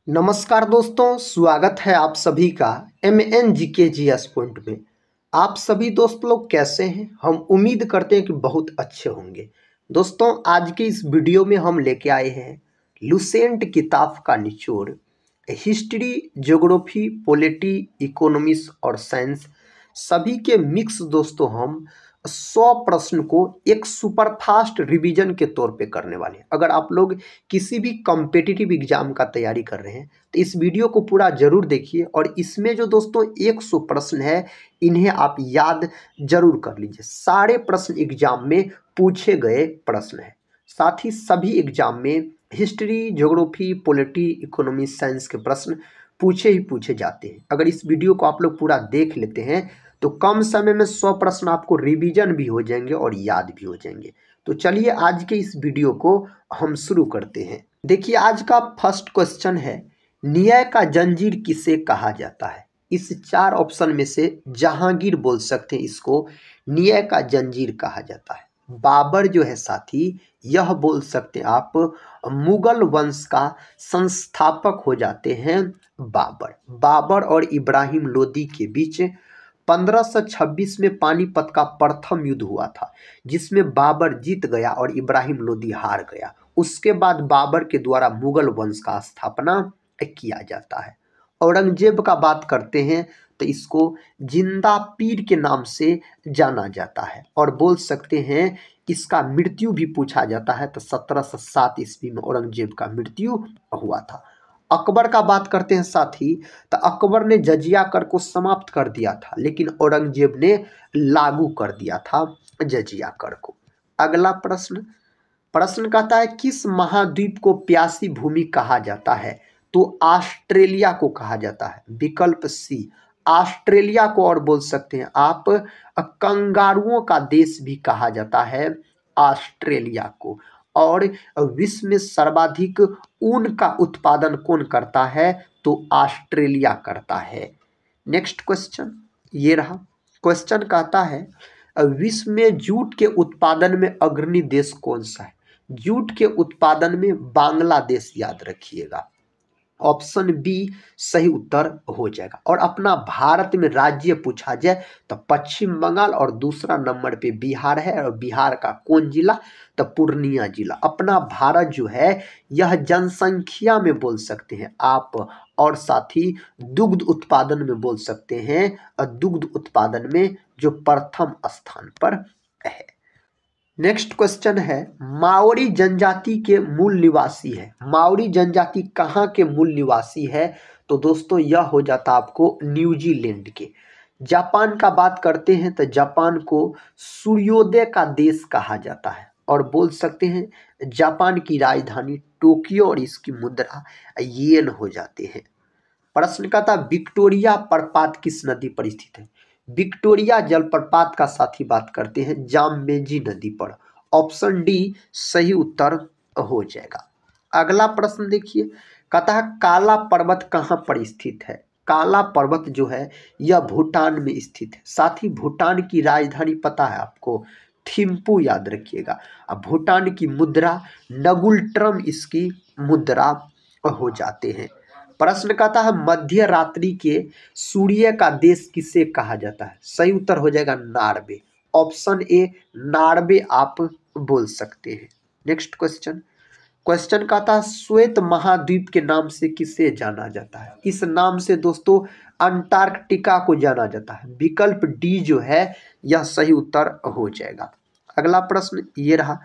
नमस्कार दोस्तों, स्वागत है आप सभी का MNGKGS पॉइंट में। आप सभी दोस्त लोग कैसे हैं? हम उम्मीद करते हैं कि बहुत अच्छे होंगे। दोस्तों, आज के इस वीडियो में हम लेके आए हैं लुसेंट किताब का निचोड़। हिस्ट्री, ज्योग्राफी, पॉलिटी, इकोनॉमिक्स और साइंस सभी के मिक्स दोस्तों हम 100 प्रश्न को एक सुपरफास्ट रिवीजन के तौर पे करने वाले हैं। अगर आप लोग किसी भी कॉम्पिटिटिव एग्जाम का तैयारी कर रहे हैं तो इस वीडियो को पूरा जरूर देखिए और इसमें जो दोस्तों 100 प्रश्न है इन्हें आप याद जरूर कर लीजिए। सारे प्रश्न एग्जाम में पूछे गए प्रश्न हैं। साथ ही सभी एग्जाम में history, geography, polity, economy, science के प्रश्न पूछे ही पूछे जाते हैं। अगर इस वीडियो को आप लोग पूरा देख लेते हैं तो कम समय में 100 प्रश्न आपको रिवीजन भी हो जाएंगे और याद भी हो जाएंगे। तो चलिए आज के इस वीडियो को हम शुरू करते हैं। देखिए, आज का फर्स्ट क्वेश्चन है, न्याय का जंजीर किसे कहा जाता है? इस 4 ऑप्शन में से जहांगीर बोल सकते हैं, इसको न्याय का जंजीर कहा जाता है। बाबर जो है साथी, यह बोल सकते हैं आप, मुगल वंश का संस्थापक हो जाते हैं बाबर। बाबर और इब्राहिम लोदी के बीच 1526 में पानीपत का प्रथम युद्ध हुआ था, जिसमें बाबर जीत गया और इब्राहिम लोदी हार गया। उसके बाद बाबर के द्वारा मुगल वंश का स्थापना किया जाता है। औरंगजेब का बात करते हैं तो इसको जिंदा पीर के नाम से जाना जाता है और बोल सकते हैं इसका मृत्यु भी पूछा जाता है तो 1707 ईस्वी में औरंगजेब का मृत्यु हुआ था। अकबर का बात करते हैं साथी, तो अकबर ने जजिया कर को समाप्त कर दिया था, लेकिन औरंगजेब ने लागू कर दिया था जजिया कर को। अगला प्रश्न प्रश्न कहता है, किस महाद्वीप को प्यासी भूमि कहा जाता है? तो ऑस्ट्रेलिया को कहा जाता है। विकल्प सी, ऑस्ट्रेलिया को और बोल सकते हैं आप कंगारुओं का देश भी कहा जाता है ऑस्ट्रेलिया को। और विश्व में सर्वाधिक ऊन का उत्पादन कौन करता है? तो ऑस्ट्रेलिया करता है। नेक्स्ट क्वेश्चन ये रहा। क्वेश्चन कहता है, विश्व में जूट के उत्पादन में अग्रणी देश कौन सा है? जूट के उत्पादन में बांग्लादेश याद रखिएगा। ऑप्शन बी सही उत्तर हो जाएगा। और अपना भारत में राज्य पूछा जाए तो पश्चिम बंगाल और दूसरा नंबर पे बिहार है। और बिहार का कौन जिला? तो पूर्णिया जिला। अपना भारत जो है यह जनसंख्या में बोल सकते हैं आप, और साथ ही दुग्ध उत्पादन में बोल सकते हैं, और दुग्ध उत्पादन में जो प्रथम स्थान पर है। नेक्स्ट क्वेश्चन है, माओरी जनजाति के मूल निवासी है। माओरी जनजाति कहाँ के मूल निवासी है? तो दोस्तों यह हो जाता आपको न्यूजीलैंड के। जापान का बात करते हैं तो जापान को सूर्योदय का देश कहा जाता है और बोल सकते हैं जापान की राजधानी टोक्यो और इसकी मुद्रा येन हो जाते हैं। प्रश्न का था, विक्टोरिया प्रपात किस नदी पर स्थित है? विक्टोरिया जलप्रपात का साथी बात करते हैं जाम्बेजी नदी पर। ऑप्शन डी सही उत्तर हो जाएगा। अगला प्रश्न देखिए, कहता है काला पर्वत कहाँ पर स्थित है? काला पर्वत जो है यह भूटान में स्थित है। साथ ही भूटान की राजधानी पता है आपको? थिम्पू याद रखिएगा। अब भूटान की मुद्रा नगुल्ट्रम इसकी मुद्रा हो जाते हैं। प्रश्न कहता है, मध्य रात्रि के सूर्य का देश किसे कहा जाता है? सही उत्तर हो जाएगा नॉर्वे। ऑप्शन ए नॉर्वे आप बोल सकते हैं। नेक्स्ट क्वेश्चन क्वेश्चन कहता है, श्वेत महाद्वीप के नाम से किसे जाना जाता है? इस नाम से दोस्तों अंटार्कटिका को जाना जाता है। विकल्प डी जो है यह सही उत्तर हो जाएगा। अगला प्रश्न ये रहा।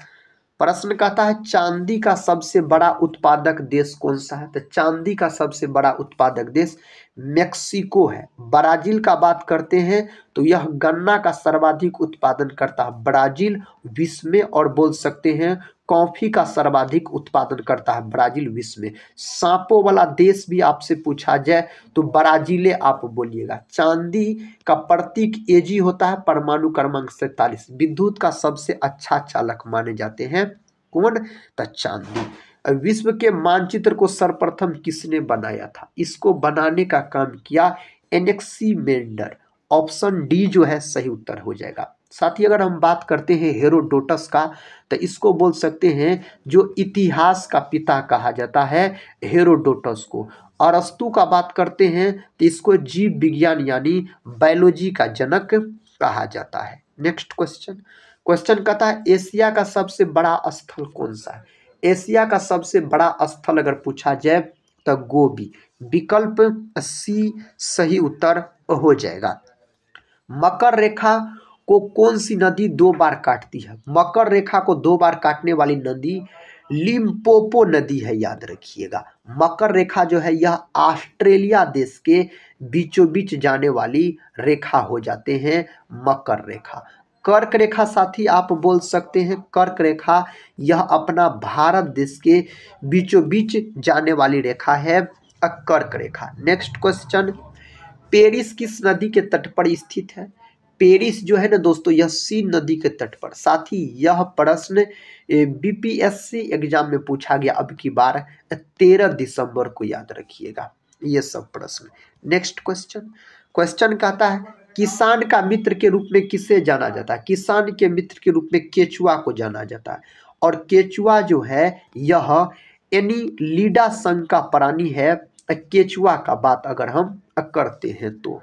प्रश्न कहता है, चांदी का सबसे बड़ा उत्पादक देश कौन सा है? तो चांदी का सबसे बड़ा उत्पादक देश मेक्सिको है। ब्राजील का बात करते हैं तो यह गन्ना का सर्वाधिक उत्पादन करता है ब्राजील विश्व में। और बोल सकते हैं कॉफी का सर्वाधिक उत्पादन करता है ब्राजील विश्व में। सांपों वाला देश भी आपसे पूछा जाए तो ब्राजीले आप बोलिएगा। चांदी का प्रतीक एजी होता है, परमाणु क्रमांक 47। विद्युत का सबसे अच्छा चालक माने जाते हैं कौन? तो चांदी। विश्व के मानचित्र को सर्वप्रथम किसने बनाया था? इसको बनाने का काम किया एनेक्सीमेंडर। ऑप्शन डी जो है सही उत्तर हो जाएगा। साथ ही अगर हम बात करते हैं हेरोडोटस का, तो इसको बोल सकते हैं जो इतिहास का पिता कहा जाता है हेरोडोटस को। अरस्तु का बात करते हैं तो इसको जीव विज्ञान यानी बायोलॉजी का जनक कहा जाता है। नेक्स्ट क्वेश्चन, क्वेश्चन कहता है एशिया का सबसे बड़ा स्थल कौन सा है? एशिया का सबसे बड़ा स्थल अगर पूछा जाए तो गोबी, विकल्प सी सही उत्तर हो जाएगा। मकर रेखा को कौन सी नदी 2 बार काटती है? मकर रेखा को 2 बार काटने वाली नदी लिम्पोपो नदी है, याद रखिएगा। मकर रेखा जो है यह ऑस्ट्रेलिया देश के बीचों बीच जाने वाली रेखा हो जाते हैं मकर रेखा। कर्क रेखा साथी आप बोल सकते हैं कर्क रेखा, यह अपना भारत देश के बीचों बीच जाने वाली रेखा है कर्क रेखा। नेक्स्ट क्वेश्चन, पेरिस किस नदी के तट पर स्थित है? पेरिस जो है ना दोस्तों यह सीन नदी के तट पर। साथ ही यह प्रश्न बीपीएससी एग्जाम में पूछा गया अब की बार 13 दिसंबर को, याद रखिएगा ये सब प्रश्न। नेक्स्ट क्वेश्चन, क्वेश्चन कहता है किसान का मित्र के रूप में किसे जाना जाता है? किसान के मित्र के रूप में केचुआ को जाना जाता है। और केचुआ जो है यह एनीलिडा संघ का प्राणी है। केचुआ का बात अगर हम करते हैं तो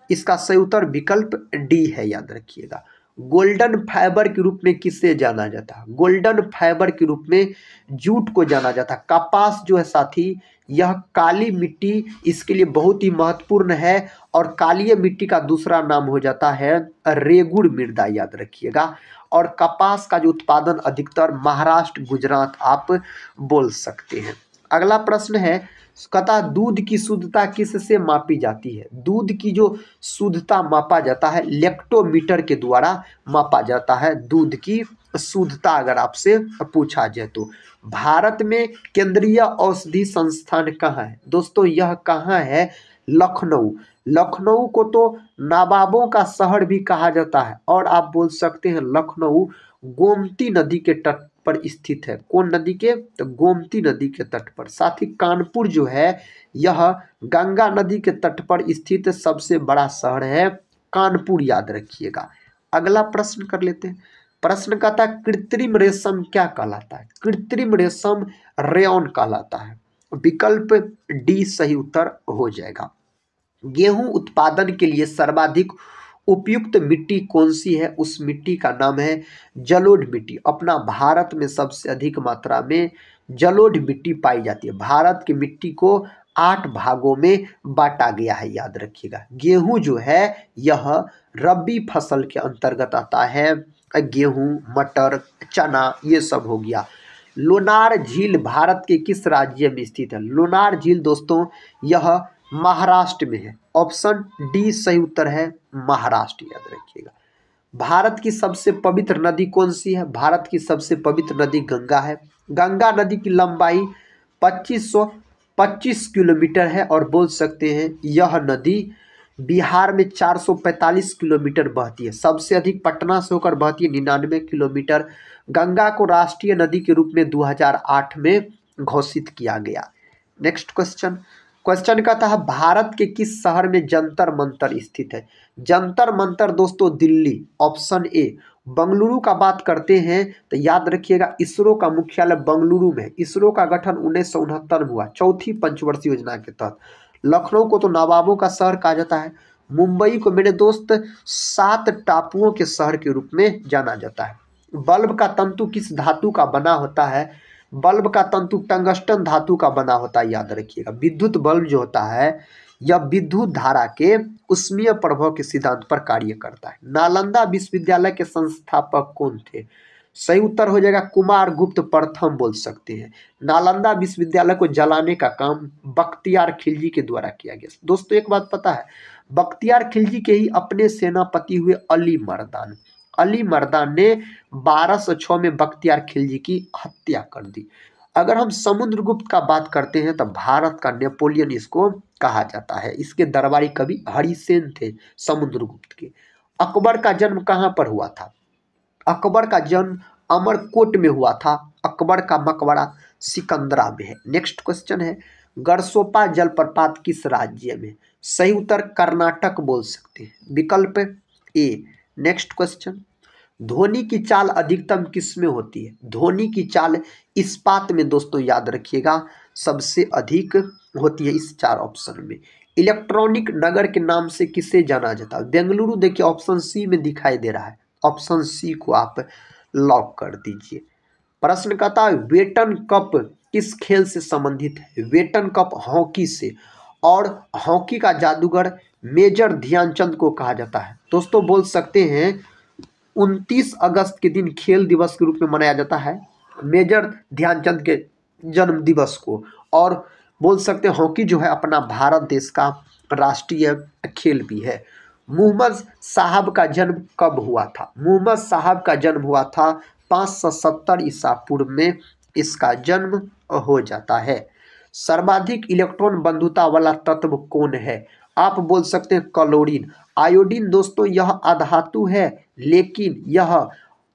इसका सही उत्तर विकल्प डी है, याद रखिएगा। गोल्डन फाइबर के रूप में किसे जाना जाता है? गोल्डन फाइबर के रूप में जूट को जाना जाता है। कपास जो है साथी यह काली मिट्टी इसके लिए बहुत ही महत्वपूर्ण है और काली मिट्टी का दूसरा नाम हो जाता है रेगुड़ मृदा, याद रखिएगा। और कपास का जो उत्पादन अधिकतर महाराष्ट्र गुजरात आप बोल सकते हैं। अगला प्रश्न है कहता दूध की शुद्धता किससे मापी जाती है? दूध की जो शुद्धता मापा जाता है लेक्टोमीटर के द्वारा मापा जाता है दूध की शुद्धता अगर आपसे पूछा जाए तो। भारत में केंद्रीय औषधि संस्थान कहाँ है? दोस्तों यह कहाँ है? लखनऊ। लखनऊ को तो नवाबों का शहर भी कहा जाता है और आप बोल सकते हैं लखनऊ गोमती नदी के तट पर स्थित है। कौन नदी के? तो गोमती नदी के तट पर। साथ ही कानपुर जो है यह गंगा नदी के तट पर स्थित सबसे बड़ा शहर है कानपुर, याद रखिएगा। अगला प्रश्न कर लेते हैं। प्रश्न कहता है कृत्रिम रेशम क्या कहलाता है? कृत्रिम रेशम रेयॉन कहलाता है। विकल्प डी सही उत्तर हो जाएगा। गेहूं उत्पादन के लिए सर्वाधिक उपयुक्त मिट्टी कौन सी है? उस मिट्टी का नाम है जलोढ़ मिट्टी। अपना भारत में सबसे अधिक मात्रा में जलोढ़ मिट्टी पाई जाती है। भारत की मिट्टी को 8 भागों में बांटा गया है, याद रखिएगा। गेहूं जो है यह रबी फसल के अंतर्गत आता है। गेहूं, मटर, चना ये सब हो गया। लोनार झील भारत के किस राज्य में स्थित है? लोनार झील दोस्तों यह महाराष्ट्र में है। ऑप्शन डी सही उत्तर है महाराष्ट्र, याद रखिएगा। भारत की सबसे पवित्र नदी कौन सी है? भारत की सबसे पवित्र नदी गंगा है। गंगा नदी की लंबाई 2525 किलोमीटर है और बोल सकते हैं यह नदी बिहार में 445 किलोमीटर बहती है। सबसे अधिक पटना से होकर बहती है 99 किलोमीटर। गंगा को राष्ट्रीय नदी के रूप में 2008 में घोषित किया गया। नेक्स्ट क्वेश्चन, क्वेश्चन कहता है भारत के किस शहर में जंतर मंतर स्थित है? जंतर मंतर दोस्तों दिल्ली। Option A. बंगलुरु का बात करते हैं तो याद रखिएगा इसरो का मुख्यालय बंगलुरु में। इसरो का गठन 1969 में हुआ, चौथी पंचवर्षीय योजना के तहत। लखनऊ को तो नवाबों का शहर कहा जाता है। मुंबई को मेरे दोस्त 7 टापुओं के शहर के रूप में जाना जाता है। बल्ब का तंतु किस धातु का बना होता है? बल्ब का तंतु टंगस्टन धातु का बना होता है, याद रखिएगा। विद्युत बल्ब जो होता है यह विद्युत धारा के उष्मीय प्रभाव के सिद्धांत पर कार्य करता है। नालंदा विश्वविद्यालय के संस्थापक कौन थे? सही उत्तर हो जाएगा कुमार गुप्त प्रथम बोल सकते हैं। नालंदा विश्वविद्यालय को जलाने का काम बख्तियार खिलजी के द्वारा किया गया। दोस्तों एक बात पता है, बख्तियार खिलजी के ही अपने सेनापति हुए अली मर्दान। अली मर्दान ने 1206 में बख्तियार खिलजी की हत्या कर दी। अगर हम समुद्रगुप्त का बात करते हैं तो भारत का नेपोलियन इसको कहा जाता है। इसके दरबारी कवि हरिसेन थे समुद्रगुप्त के। अकबर का जन्म कहाँ पर हुआ था? अकबर का जन्म अमरकोट में हुआ था। अकबर का मकबरा सिकंदरा में है। नेक्स्ट क्वेश्चन है गरसोपा जलप्रपात किस राज्य में? सही उत्तर कर्नाटक बोल सकते हैं। विकल्प ए नेक्स्ट क्वेश्चन, धोनी की चाल अधिकतम किस में होती है? धोनी की चाल इस्पात में दोस्तों याद रखिएगा सबसे अधिक होती है इस 4 ऑप्शन में। इलेक्ट्रॉनिक नगर के नाम से किसे जाना जाता है? बेंगलुरु देखिए ऑप्शन सी में दिखाई दे रहा है, ऑप्शन सी को आप लॉक कर दीजिए। प्रश्न कहता है वेटन कप किस खेल से संबंधित है? वेटन कप हॉकी से, और हॉकी का जादूगर मेजर ध्यानचंद को कहा जाता है। दोस्तों बोल सकते हैं 29 अगस्त के दिन खेल दिवस के रूप में मनाया जाता है मेजर ध्यानचंद के जन्म दिवस को, और बोल सकते हैं हॉकी जो है अपना भारत देश का राष्ट्रीय खेल भी है। मुहम्मद साहब का जन्म कब हुआ था? मुहम्मद साहब का जन्म हुआ था 570 ईसा पूर्व में इसका जन्म हो जाता है। सर्वाधिक इलेक्ट्रॉन बंधुता वाला तत्व कौन है? आप बोल सकते हैं क्लोरीन। आयोडीन दोस्तों यह अधातु है लेकिन यह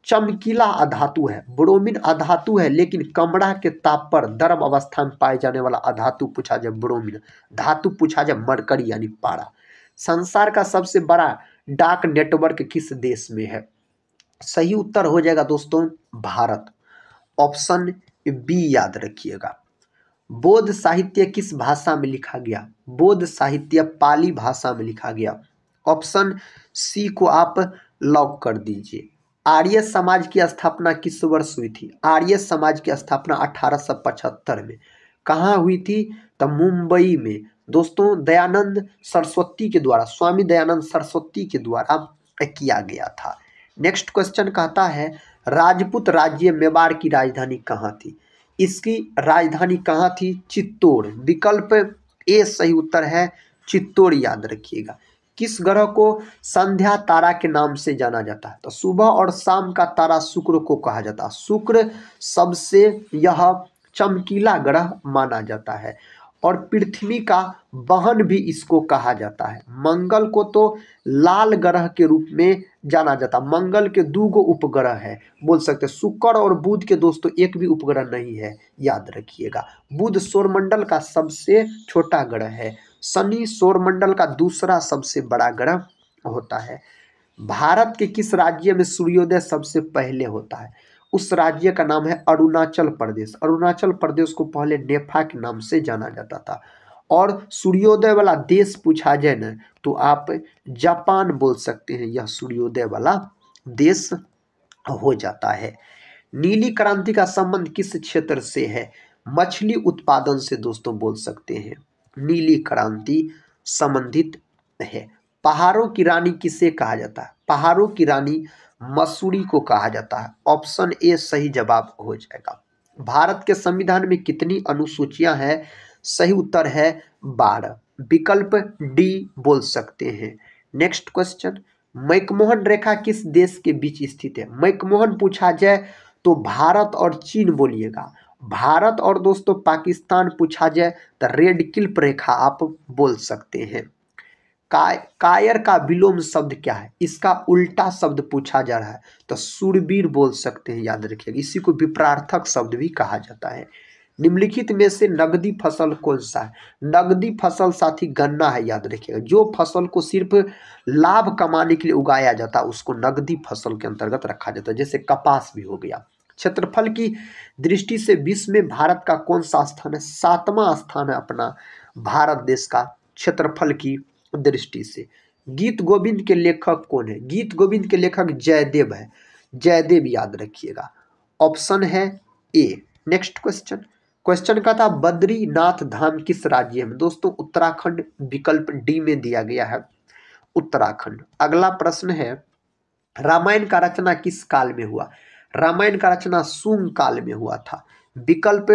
चमकीला अधातु है। ब्रोमीन अधातु है लेकिन कमरा के ताप पर द्रव अवस्था में पाए जाने वाला अधातु पूछा जाए ब्रोमीन, धातु पूछा जाए मरकरी यानी पारा। संसार का सबसे बड़ा डाक नेटवर्क किस देश में है? सही उत्तर हो जाएगा दोस्तों भारत, ऑप्शन बी याद रखिएगा। बौद्ध साहित्य किस भाषा में लिखा गया? बौद्ध साहित्य पाली भाषा में लिखा गया, ऑप्शन सी को आप लॉक कर दीजिए। आर्य समाज की स्थापना किस वर्ष हुई थी? आर्य समाज की स्थापना 1875 में। कहाँ हुई थी? तो मुंबई में दोस्तों दयानंद सरस्वती के द्वारा, स्वामी दयानंद सरस्वती के द्वारा किया गया था। नेक्स्ट क्वेश्चन कहता है राजपूत राज्य मेवाड़ की राजधानी कहाँ थी? इसकी राजधानी कहाँ थी? चित्तौड़। विकल्प ए सही उत्तर है, चित्तौड़ याद रखिएगा। किस ग्रह को संध्या तारा के नाम से जाना जाता है? तो सुबह और शाम का तारा शुक्र को कहा जाता है। शुक्र सबसे यह चमकीला ग्रह माना जाता है, और पृथ्वी का बहन भी इसको कहा जाता है। मंगल को तो लाल ग्रह के रूप में जाना जाता। मंगल के 2 उपग्रह है, बोल सकते हैं। शुक्र और बुध के दोस्तों एक भी उपग्रह नहीं है, याद रखिएगा। बुध सौरमंडल का सबसे छोटा ग्रह है। शनि सौरमंडल का दूसरा सबसे बड़ा ग्रह होता है। भारत के किस राज्य में सूर्योदय सबसे पहले होता है? उस राज्य का नाम है अरुणाचल प्रदेश। अरुणाचल प्रदेश को पहले नेफा के नाम से जाना जाता था। और सूर्योदय वाला देश पूछा जाए ना तो आप जापान बोल सकते हैं, यह सूर्योदय वाला देश हो जाता है। नीली क्रांति का संबंध किस क्षेत्र से है? मछली उत्पादन से दोस्तों बोल सकते हैं नीली क्रांति संबंधित है। पहाड़ों की रानी किसे कहा जाता है? पहाड़ों की रानी मसूरी को कहा जाता है, ऑप्शन ए सही जवाब हो जाएगा। भारत के संविधान में कितनी अनुसूचियां हैं? सही उत्तर है 12, विकल्प डी बोल सकते हैं। नेक्स्ट क्वेश्चन, मैकमोहन रेखा किस देश के बीच स्थित है? मैकमोहन पूछा जाए तो भारत और चीन बोलिएगा। भारत और दोस्तों पाकिस्तान पूछा जाए तो रेड क्लिफ रेखा आप बोल सकते हैं। कायर का विलोम शब्द क्या है? इसका उल्टा शब्द पूछा जा रहा है तो शूरवीर बोल सकते हैं, याद रखिएगा। इसी को विपरार्थक शब्द भी कहा जाता है। निम्नलिखित में से नगदी फसल कौन सा है? नगदी फसल साथी गन्ना है, याद रखिएगा। जो फसल को सिर्फ लाभ कमाने के लिए उगाया जाता है उसको नगदी फसल के अंतर्गत रखा जाता है, जैसे कपास भी हो गया। क्षेत्रफल की दृष्टि से विश्व में भारत का कौन सा स्थान है? 7वां स्थान है अपना भारत देश का क्षेत्रफल की दृष्टि से। गीत गोविंद के लेखक कौन है? गीत गोविंद के लेखक जयदेव है, जयदेव याद रखिएगा, ऑप्शन है ए। नेक्स्ट क्वेश्चन, क्वेश्चन का था बद्रीनाथ धाम किस राज्य में? दोस्तों उत्तराखंड, विकल्प डी में दिया गया है उत्तराखंड। अगला प्रश्न है रामायण का रचना किस काल में हुआ? रामायण का रचना सुंग काल में हुआ था, विकल्प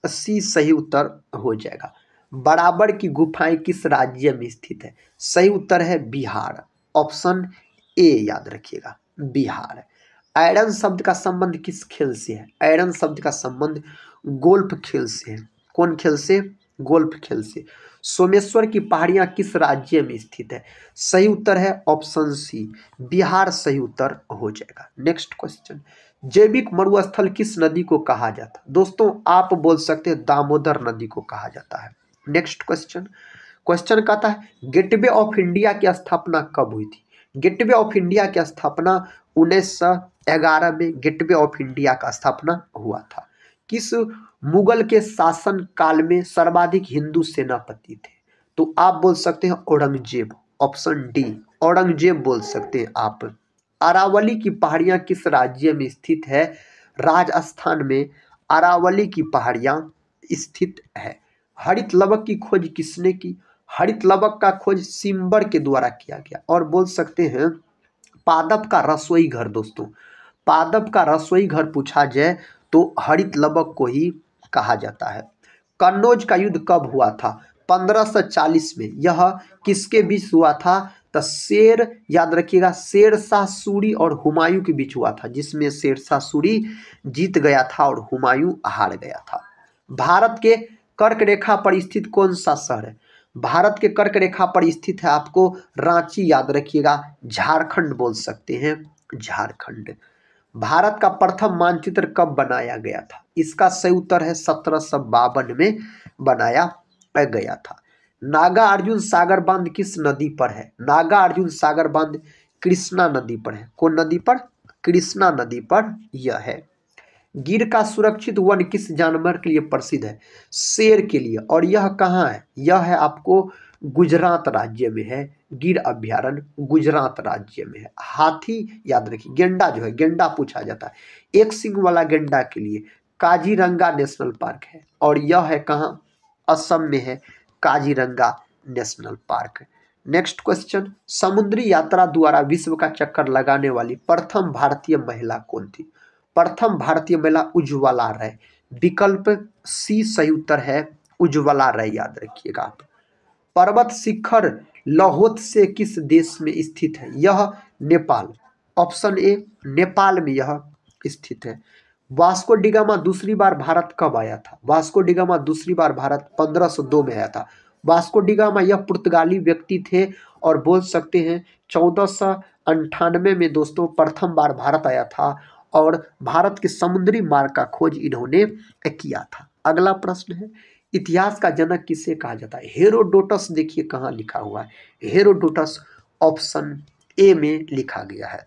सी सही उत्तर हो जाएगा। बराबर की गुफाएं किस राज्य में स्थित है? सही उत्तर है बिहार, ऑप्शन ए याद रखिएगा बिहार। आयरन शब्द का संबंध किस खेल से है? आयरन शब्द का संबंध गोल्फ खेल से है। कौन खेल से? गोल्फ खेल से। सोमेश्वर की पहाड़ियां किस राज्य में स्थित है? सही उत्तर है ऑप्शन सी बिहार, सही उत्तर हो जाएगा। नेक्स्ट क्वेश्चन, जैविक मरुस्थल किस नदी को कहा जाता है? दोस्तों आप बोल सकते हैं दामोदर नदी को कहा जाता है। नेक्स्ट क्वेश्चन, क्वेश्चन कहता है गेटवे ऑफ इंडिया की स्थापना कब हुई थी? गेटवे ऑफ इंडिया की स्थापना 1911 में गेटवे ऑफ इंडिया का स्थापना हुआ था। किस मुगल के शासन काल में सर्वाधिक हिंदू सेनापति थे? तो आप बोल सकते हैं औरंगजेब, ऑप्शन डी औरंगजेब बोल सकते हैं आप। अरावली की पहाड़ियां किस राज्य में स्थित है? राजस्थान में अरावली की पहाड़ियां स्थित है। हरित लवक की खोज किसने की? हरित लवक का खोज सिम्बर के द्वारा किया गया। और बोल सकते हैं पादप का रसोई घर। दोस्तों, पादप का रसोई घर पूछा जाए तो हरित लवक को ही कहा जाता है। कन्नौज का युद्ध कब हुआ था? 1540 में। यह किसके बीच हुआ था? तो शेर, याद रखिएगा, शेरशाह सूरी और हुमायूं के बीच हुआ था, जिसमें शेरशाह सूरी जीत गया था और हुमायूं हार गया था। भारत के कर्क रेखा पर स्थित कौन सा शहर है? भारत के कर्क रेखा पर स्थित है आपको रांची, याद रखिएगा, झारखंड बोल सकते हैं, झारखंड। भारत का प्रथम मानचित्र कब बनाया गया था? इसका सही उत्तर है 1752 में बनाया गया था। नागा अर्जुन सागर बांध किस नदी पर है? नागा अर्जुन सागर बांध कृष्णा नदी पर है। कौन नदी पर? कृष्णा नदी पर यह है। गिर का सुरक्षित वन किस जानवर के लिए प्रसिद्ध है? शेर के लिए। और यह कहाँ है? यह है आपको गुजरात राज्य में है। गिर अभ्यारण्य गुजरात राज्य में है। हाथी, याद रखिए, गेंडा जो है, गेंडा पूछा जाता है, एक सिंग वाला गेंडा के लिए काजीरंगा नेशनल पार्क है। और यह है कहाँ? असम में है Kaziranga national park. Next question, समुद्री यात्रा द्वारा विश्व का चक्कर लगाने वाली प्रथम भारतीय महिला कौन थी? प्रथम भारतीय महिला उज्ज्वला राय। विकल्प सी सही उत्तर है, उज्ज्वला राय, याद रखिएगा आप। पर्वत शिखर लहोत्से किस देश में स्थित है? यह नेपाल, ऑप्शन ए नेपाल में यह स्थित है। वास्को डिगामा दूसरी बार भारत कब आया था? वास्को डिगामा दूसरी बार भारत 1502 में आया था। वास्को डिगामा यह पुर्तगाली व्यक्ति थे और बोल सकते हैं 1498 में दोस्तों प्रथम बार भारत आया था और भारत के समुद्री मार्ग का खोज इन्होंने किया था। अगला प्रश्न है, इतिहास का जनक किसे कहा जाता है? हेरोडोटस, देखिए कहाँ लिखा हुआ है, हेरोडोटस ऑप्शन ए में लिखा गया है।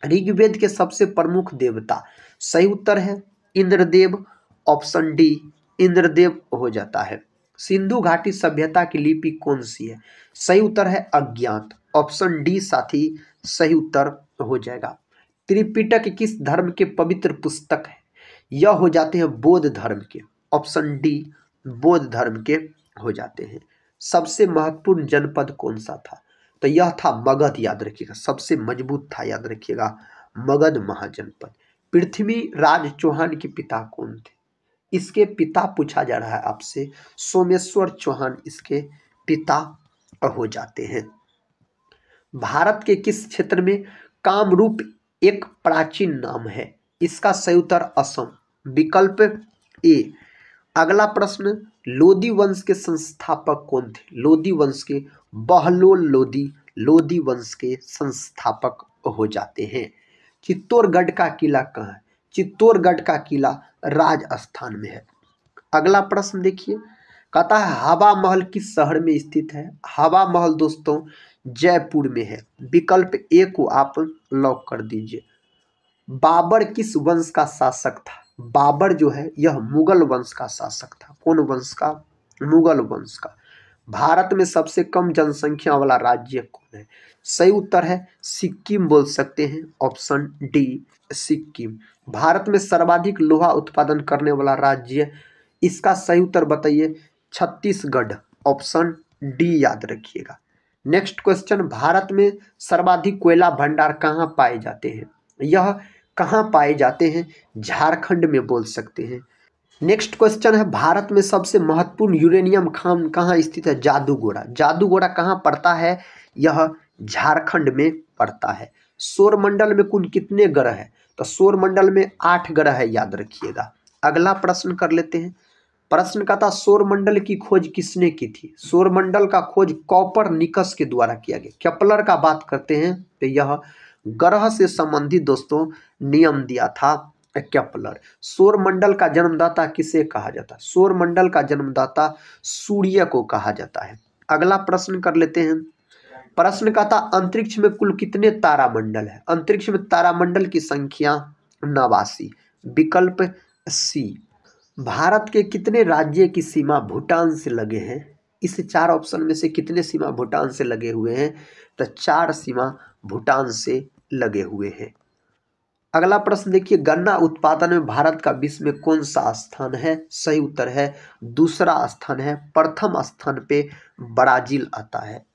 ऋग्वेद के सबसे प्रमुख देवता, सही उत्तर है इंद्रदेव, ऑप्शन डी इंद्रदेव हो जाता है। सिंधु घाटी सभ्यता की लिपि कौन सी है? सही उत्तर है अज्ञात, ऑप्शन डी साथी सही उत्तर हो जाएगा। त्रिपिटक किस धर्म के पवित्र पुस्तक है? यह हो जाते हैं बौद्ध धर्म के, ऑप्शन डी बौद्ध धर्म के हो जाते हैं। सबसे महत्वपूर्ण जनपद कौन सा था? तो यह था मगध, याद रखिएगा, सबसे मजबूत था, याद रखिएगा, मगध महाजनपद। पृथ्वीराज चौहान के पिता कौन थे? इसके पिता पूछा जा रहा है आपसे, सोमेश्वर चौहान इसके पिता हो जाते हैं। भारत के किस क्षेत्र में कामरूप एक प्राचीन नाम है? इसका सही उत्तर असम, विकल्प ए। अगला प्रश्न, लोदी वंश के संस्थापक कौन थे? लोदी वंश के बहलोल लोदी लोदी वंश के संस्थापक हो जाते हैं। चित्तौड़गढ़ का किला कहाँ है? चित्तौड़गढ़ का किला राजस्थान में है। अगला प्रश्न देखिए, कहता है हवा महल किस शहर में स्थित है? हवा महल दोस्तों जयपुर में है। विकल्प ए को आप लॉक कर दीजिए। बाबर किस वंश का शासक था? बाबर जो है यह मुगल वंश का शासक था। कौन वंश का? मुगल वंश का। भारत में सबसे कम जनसंख्या वाला राज्य कौन है? सही उत्तर है सिक्किम बोल सकते हैं, ऑप्शन डी सिक्किम। भारत में सर्वाधिक लोहा उत्पादन करने वाला राज्य, इसका सही उत्तर बताइए, छत्तीसगढ़, ऑप्शन डी याद रखिएगा। नेक्स्ट क्वेश्चन, भारत में सर्वाधिक कोयला भंडार कहाँ पाए जाते हैं? यह कहाँ पाए जाते हैं? झारखंड में बोल सकते हैं। नेक्स्ट क्वेश्चन है, भारत में सबसे महत्वपूर्ण यूरेनियम खान कहाँ स्थित है? जादूगोड़ा। जादूगोड़ा कहाँ पड़ता है? यह झारखंड में पड़ता है। सौरमंडल में कुल कितने ग्रह है? तो सौरमंडल में 8 ग्रह है, याद रखिएगा। अगला प्रश्न कर लेते हैं। प्रश्न का था सौरमंडल की खोज किसने की थी? सौरमंडल का खोज कॉपरनिकस के द्वारा किया गया। केपलर का बात करते हैं तो यह ग्रह से संबंधित दोस्तों नियम दिया था केपलर। सौरमंडल का जन्मदाता किसे कहा जाता है? सौरमंडल का जन्मदाता सूर्य को कहा जाता है। अगला प्रश्न कर लेते हैं, प्रश्न का था अंतरिक्ष में कुल कितने तारामंडल है? अंतरिक्ष में तारामंडल की संख्या 89। विकल्प सी। भारत के कितने राज्य की सीमा भूटान से लगे हैं? इस 4 ऑप्शन में से कितने सीमा भूटान से लगे हुए हैं? तो 4 सीमा भूटान से लगे हुए हैं। अगला प्रश्न देखिए, गन्ना उत्पादन में भारत का विश्व में कौन सा स्थान है? सही उत्तर है दूसरा स्थान है। प्रथम स्थान पे ब्राजील आता है।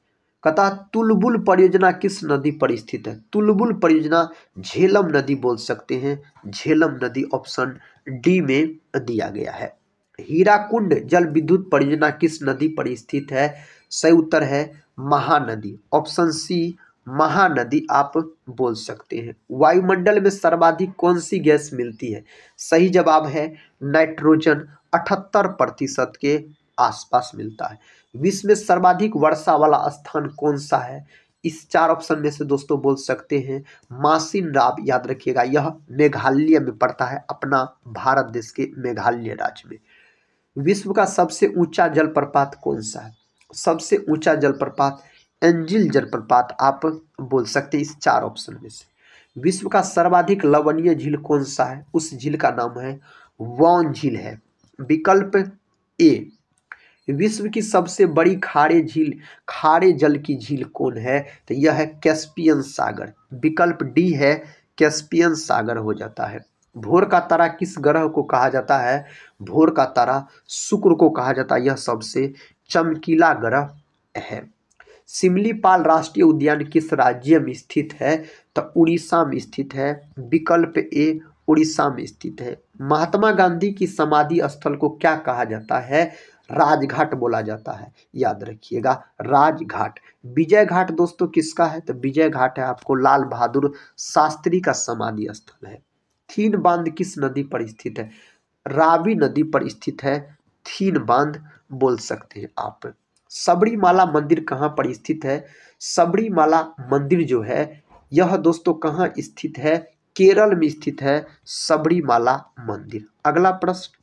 कहता तुलबुल परियोजना किस नदी पर स्थित है? तुलबुल परियोजना झेलम नदी बोल सकते हैं, झेलम नदी ऑप्शन डी में दिया गया है। हीराकुंड जल विद्युत परियोजना किस नदी पर स्थित है? सही उत्तर है महानदी, ऑप्शन सी महानदी आप बोल सकते हैं। वायुमंडल में सर्वाधिक कौन सी गैस मिलती है? सही जवाब है नाइट्रोजन, 78% के आसपास मिलता है। विश्व में सर्वाधिक वर्षा वाला स्थान कौन सा है? इस 4 ऑप्शन में से दोस्तों बोल सकते हैं मासिन राब, याद रखिएगा यह मेघालय में पड़ता है, अपना भारत देश के मेघालय राज्य में। विश्व का सबसे ऊंचा जलप्रपात कौन सा है? सबसे ऊंचा जलप्रपात एंजिल जलप्रपात आप बोल सकते हैं इस 4 ऑप्शन में से। विश्व का सर्वाधिक लवणीय झील कौन सा है? उस झील का नाम है वॉन झील है। विकल्प ए। विश्व की सबसे बड़ी खारे जल की झील कौन है? तो यह है कैस्पियन सागर। विकल्प डी है कैस्पियन सागर हो जाता है। भोर का तारा किस ग्रह को कहा जाता है? भोर का तारा शुक्र को कहा जाता है, यह सबसे चमकीला ग्रह है। सिमलीपाल राष्ट्रीय उद्यान किस राज्य में स्थित है? तो उड़ीसा में स्थित है। विकल्प ए उड़ीसा में स्थित है। महात्मा गांधी की समाधि स्थल को क्या कहा जाता है? राजघाट बोला जाता है, याद रखिएगा राजघाट। विजय घाट दोस्तों किसका है? तो विजय घाट है आपको लाल बहादुर शास्त्री का समाधि स्थल है। थीन बांध किस नदी पर स्थित है? रावी नदी पर स्थित है, थीन बांध बोल सकते हैं आप। सबरीमाला मंदिर कहाँ पर स्थित है? सबरीमाला मंदिर जो है यह दोस्तों कहाँ स्थित है? केरल में स्थित है सबरीमाला मंदिर। अगला प्रश्न,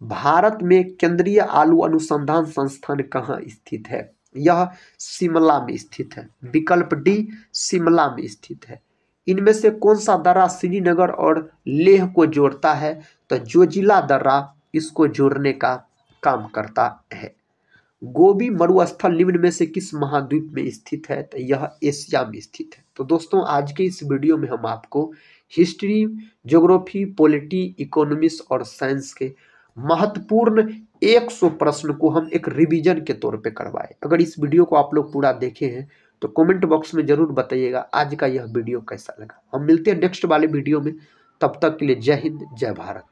भारत में केंद्रीय आलू अनुसंधान संस्थान कहाँ स्थित है? यह शिमला में स्थित है। विकल्प डी शिमला में स्थित है। इनमें से कौन सा दर्रा श्रीनगर और लेह को जोड़ता है? तो जोजिला दर्रा इसको जोड़ने का काम करता है। गोबी मरुस्थल निम्न में से किस महाद्वीप में स्थित है? तो यह एशिया में स्थित है। तो दोस्तों आज के इस वीडियो में हम आपको हिस्ट्री, ज्योग्राफी, पॉलिटी, इकोनॉमिक्स और साइंस के महत्वपूर्ण 100 प्रश्न को हम एक रिवीजन के तौर पे करवाए। अगर इस वीडियो को आप लोग पूरा देखे हैं तो कमेंट बॉक्स में जरूर बताइएगा आज का यह वीडियो कैसा लगा। हम मिलते हैं नेक्स्ट वाले वीडियो में, तब तक के लिए जय हिंद जय भारत।